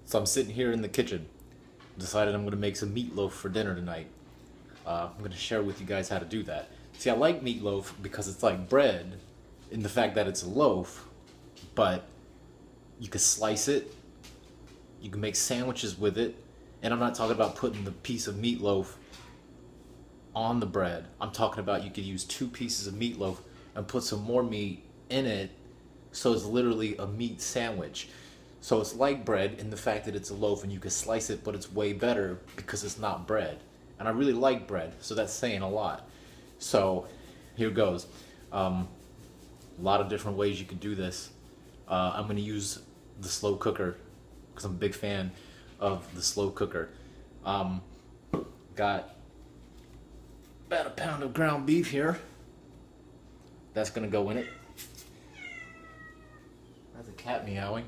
So I'm sitting here in the kitchen, decided I'm gonna make some meatloaf for dinner tonight. I'm gonna share with you guys how to do that. See, I like meatloaf because it's like bread in the fact that it's a loaf, but you can slice it, you can make sandwiches with it, and I'm not talking about putting the piece of meatloaf on the bread. I'm talking about you could use two pieces of meatloaf and put some more meat in it, so it's literally a meat sandwich. So it's like bread in the fact that it's a loaf and you can slice it, but it's way better because it's not bread. And I really like bread, so that's saying a lot. So here goes. A lot of different ways you could do this. I'm going to use the slow cooker because I'm a big fan of the slow cooker. Got about a pound of ground beef here. That's going to go in it. That's a cat meowing.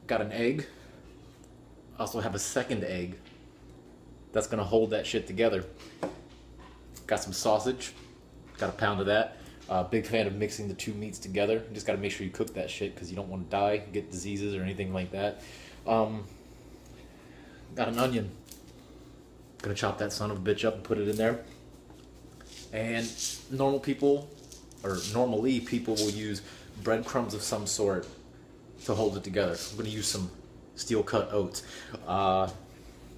Got an egg. Also have a second egg. That's gonna hold that shit together. Got some sausage. Got a pound of that. Big fan of mixing the two meats together. You just gotta make sure you cook that shit because you don't want to die, get diseases or anything like that. Got an onion. Gonna chop that son of a bitch up and put it in there. And normally people will use breadcrumbs of some sort to hold it together. I'm gonna use some steel cut oats. Got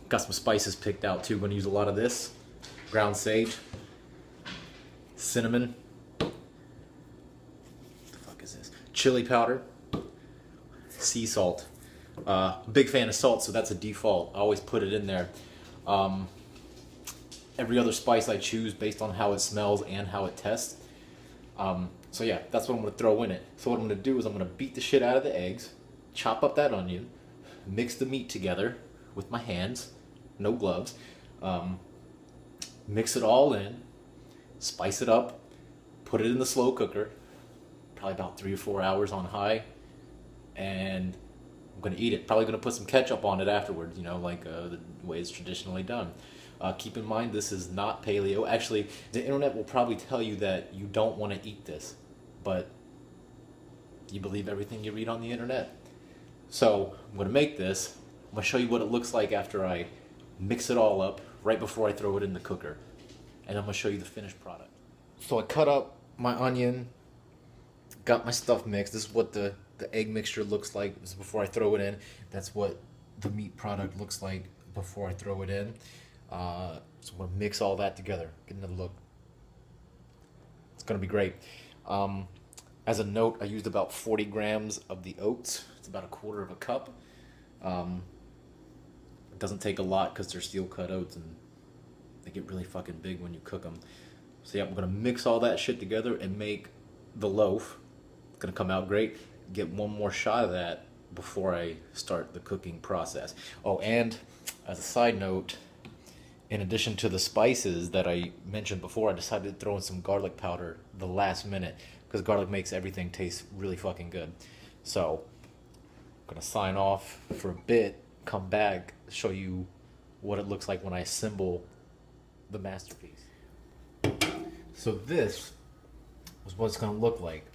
some spices picked out too. Gonna use a lot of this. Ground sage, cinnamon. What the fuck is this? Chili powder, sea salt. Big fan of salt, so that's a default. I always put it in there. Every other spice I choose based on how it smells and how it tests. So yeah, that's what I'm going to throw in it. So what I'm going to do is I'm going to beat the shit out of the eggs, chop up that onion, mix the meat together with my hands, no gloves, mix it all in, spice it up, put it in the slow cooker, probably about 3 or 4 hours on high, and I'm going to eat it. Probably going to put some ketchup on it afterwards, you know, like the way it's traditionally done. Keep in mind, this is not paleo. Actually, the internet will probably tell you that you don't want to eat this, but you believe everything you read on the internet. So I'm going to make this. I'm going to show you what it looks like after I mix it all up, right before I throw it in the cooker. And I'm going to show you the finished product. So I cut up my onion, got my stuff mixed. This is what the egg mixture looks like. This is before I throw it in. That's what the meat product looks like before I throw it in. So I'm going to mix all that together, get another look. It's going to be great. As a note, I used about 40 grams of the oats. It's about a quarter of a cup. It doesn't take a lot because they're steel cut oats and they get really fucking big when you cook them. So yeah, I'm going to mix all that shit together and make the loaf. It's going to come out great. Get one more shot of that before I start the cooking process. Oh, and as a side note, in addition to the spices that I mentioned before, I decided to throw in some garlic powder the last minute because garlic makes everything taste really fucking good. So I'm going to sign off for a bit, come back, show you what it looks like when I assemble the masterpiece. So this was what it's going to look like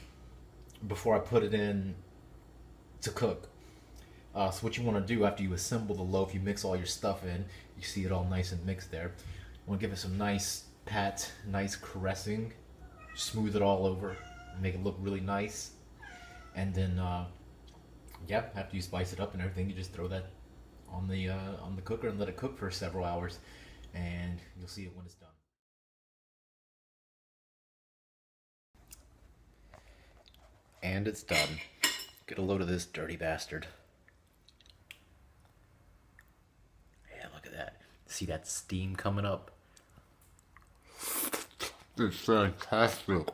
before I put it in to cook. So what you want to do after you assemble the loaf, you mix all your stuff in. You see it all nice and mixed there. You want to give it some nice pat, nice caressing. Smooth it all over. Make it look really nice. And then, yeah, after you spice it up and everything, you just throw that on the cooker and let it cook for several hours. And you'll see it when it's done. And it's done. Get a load of this dirty bastard. Look at that. See that steam coming up? It's fantastic.